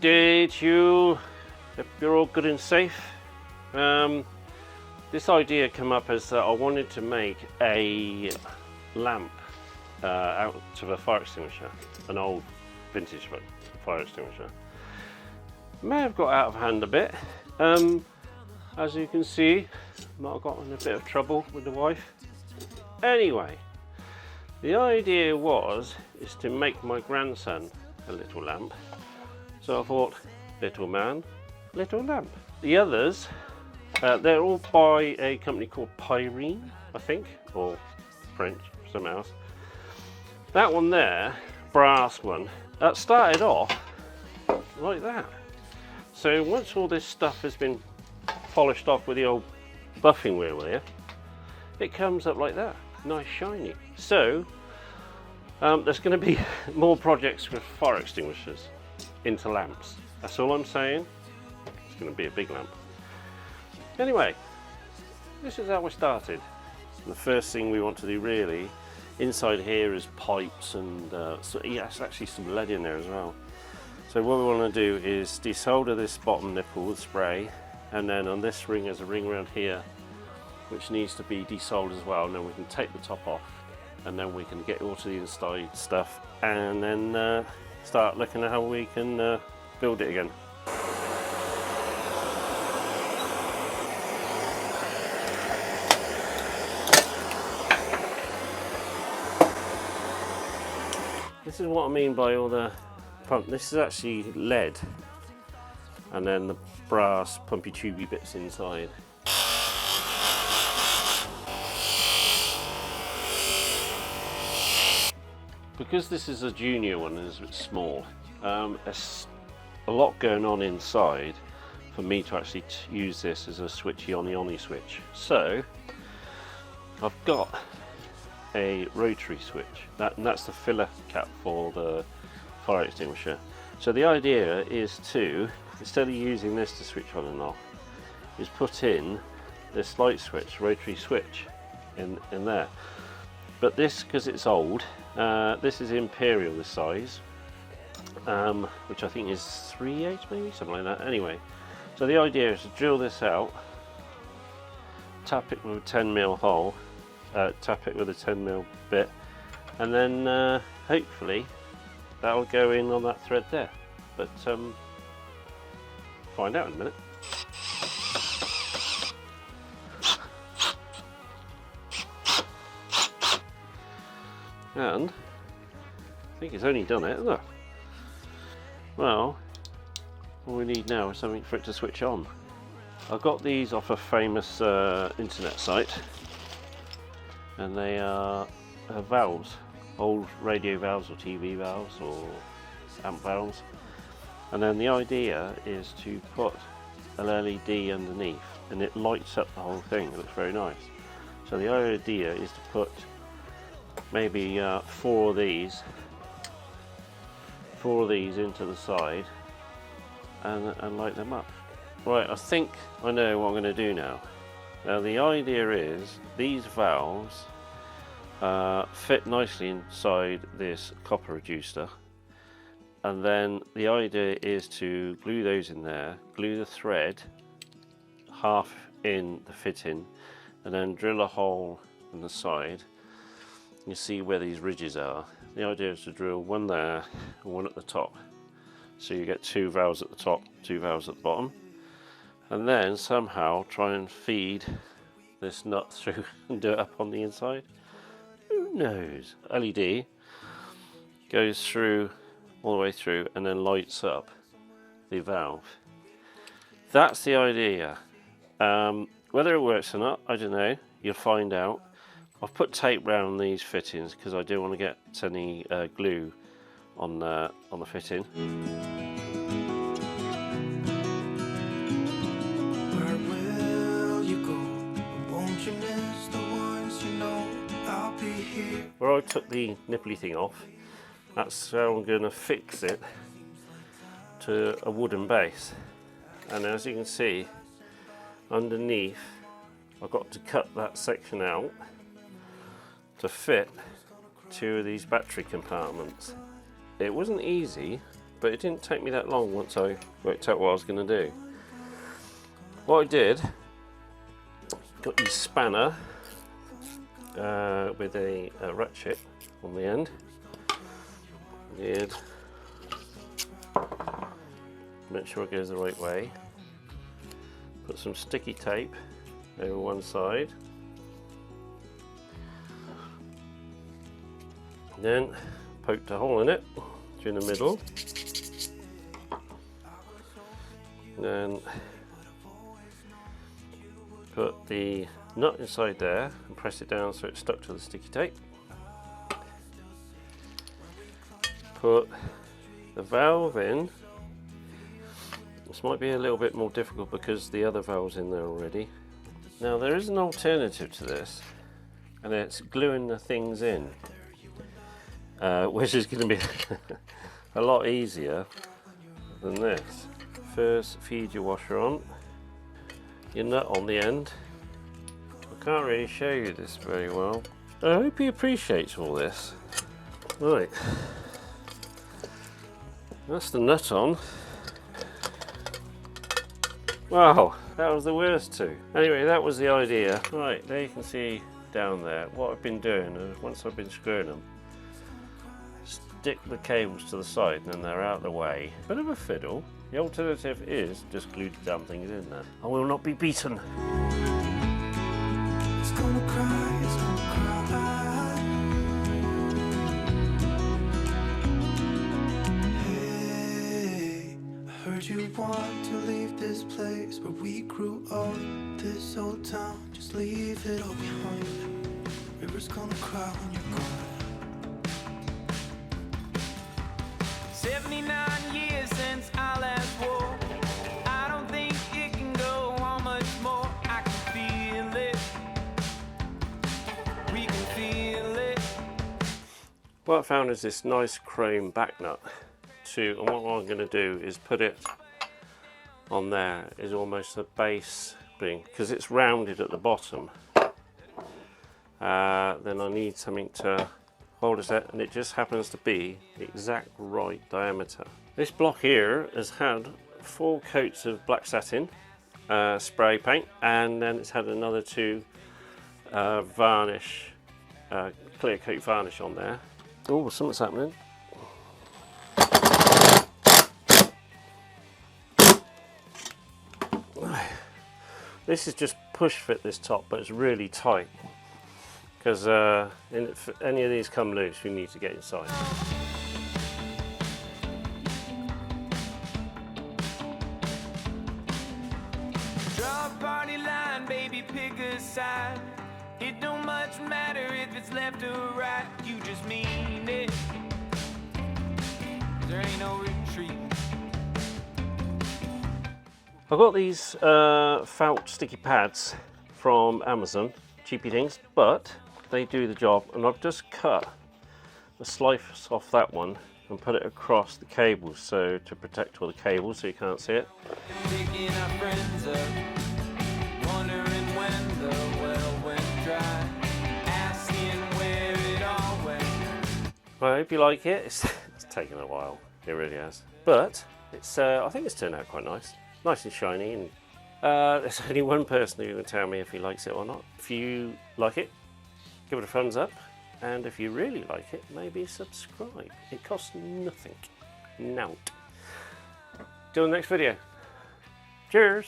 day to you. If you're all good and safe. This idea came up as I wanted to make a lamp out of a fire extinguisher, an old vintage fire extinguisher. May have got out of hand a bit. As you can see, might have got in a bit of trouble with the wife. Anyway, the idea is to make my grandson a little lamp. So I thought, little man, little lamp. The others, they're all by a company called Pyrene, I think, or French, something else. That one there, brass one, that started off like that. So once all this stuff has been polished off with the old buffing wheel here, it comes up like that, nice shiny. So there's going to be more projects with fire extinguishers into lamps. That's all I'm saying. It's going to be a big lamp. Anyway, this is how we started. The first thing we want to do really inside here is pipes and yes, actually some lead in there as well. So what we want to do is desolder this bottom nipple with spray, and then on this ring there's a ring around here which needs to be desoldered as well, and then we can take the top off, and then we can get all to the inside stuff, and then start looking at how we can build it again. This is what I mean by all the pump. This is actually lead, and then the brass pumpy tubey bits inside. Because this is a junior one and it's a bit small, there's a lot going on inside for me to actually use this as a switchy on-y switch. So I've got a rotary switch, and that's the filler cap for the fire extinguisher. So the idea is to, instead of using this to switch on and off, is put in this light switch, rotary switch in there. But this, because it's old, this is Imperial, this size, which I think is 3/8 maybe, something like that. Anyway, so the idea is to drill this out, tap it with a 10mm hole, tap it with a 10mm bit, and then hopefully that'll go in on that thread there. But find out in a minute. And I think it's only done it, isn't it? Well, all we need now is something for it to switch on. I got these off a famous internet site, and they are valves, old radio valves or TV valves or amp valves. And then the idea is to put an LED underneath, and it lights up the whole thing. It looks very nice. So the idea is to put maybe 4 of these into the side and light them up. Right, I think I know what I'm going to do now. Now the idea is these valves fit nicely inside this copper reducer, and then the idea is to glue those in there, glue the thread half in the fitting, and then drill a hole in the side. You see where these ridges are. The idea is to drill one there and one at the top, so you get 2 valves at the top, 2 valves at the bottom, and then somehow try and feed this nut through and do it up on the inside. Who knows? LED goes through all the way through and then lights up the valve. That's the idea. Whether it works or not, I don't know. You'll find out. I've put tape around these fittings because I do want to get any glue on the fitting. Where will you go? Won't you miss the ones you know? I'll be here. Where I took the nipply thing off, that's how I'm going to fix it to a wooden base. And as you can see, underneath I've got to cut that section out to fit 2 of these battery compartments. It wasn't easy, but it didn't take me that long once I worked out what I was going to do. What I did, got the spanner with a ratchet on the end. Did make sure it goes the right way. Put some sticky tape over one side. Then poked a hole in it through the middle. Then put the nut inside there and press it down so it's stuck to the sticky tape. Put the valve in. This might be a little bit more difficult because the other valve's in there already. Now there is an alternative to this, and it's gluing the things in, which is going to be a lot easier than this. First feed your washer on, your nut on the end. I can't really show you this very well. I hope he appreciates all this. Right, that's the nut on. Wow, that was the worst too. Anyway, that was the idea. Right, there you can see down there what I've been doing is once I've been screwing them, stick the cables to the side and then they're out of the way. Bit of a fiddle. The alternative is just glue the damn things in there. I will not be beaten. It's gonna cry, it's gonna cry. Hey, I heard you want to leave this place where we grew up. This old town, just leave it all behind. River's gonna cry when you're gone. 79 years since I last wore. I don't think it can go on much more. I can feel it. We can feel it. What I found is this nice chrome back nut and what I'm going to do is put it on there is almost a base thing because it's rounded at the bottom. Then I need something to hold it at, and it just happens to be the exact right diameter. This block here has had 4 coats of black satin spray paint, and then it's had another 2 varnish, clear coat varnish on there. Oh, something's happening. This is just push fit this top, but it's really tight because if any of these come loose, we need to get inside. Draw a party line, baby, pick a side. It don't much matter if it's left or right. You just mean it. There ain't no retreat. I've got these felt sticky pads from Amazon, cheapy things, but they do the job, and I've just cut the slice off that one and put it across the cables so to protect all the cables so you can't see it. Picking our friends up, wondering when the well went dry, asking where it all went. Well, I hope you like it. It's taken a while, it really has, but it's I think it's turned out quite nice. Nice and shiny, and there's only one person who can tell me if he likes it or not. If you like it, give it a thumbs up, and if you really like it, maybe subscribe. It costs nothing. Nout. Till the next video. Cheers!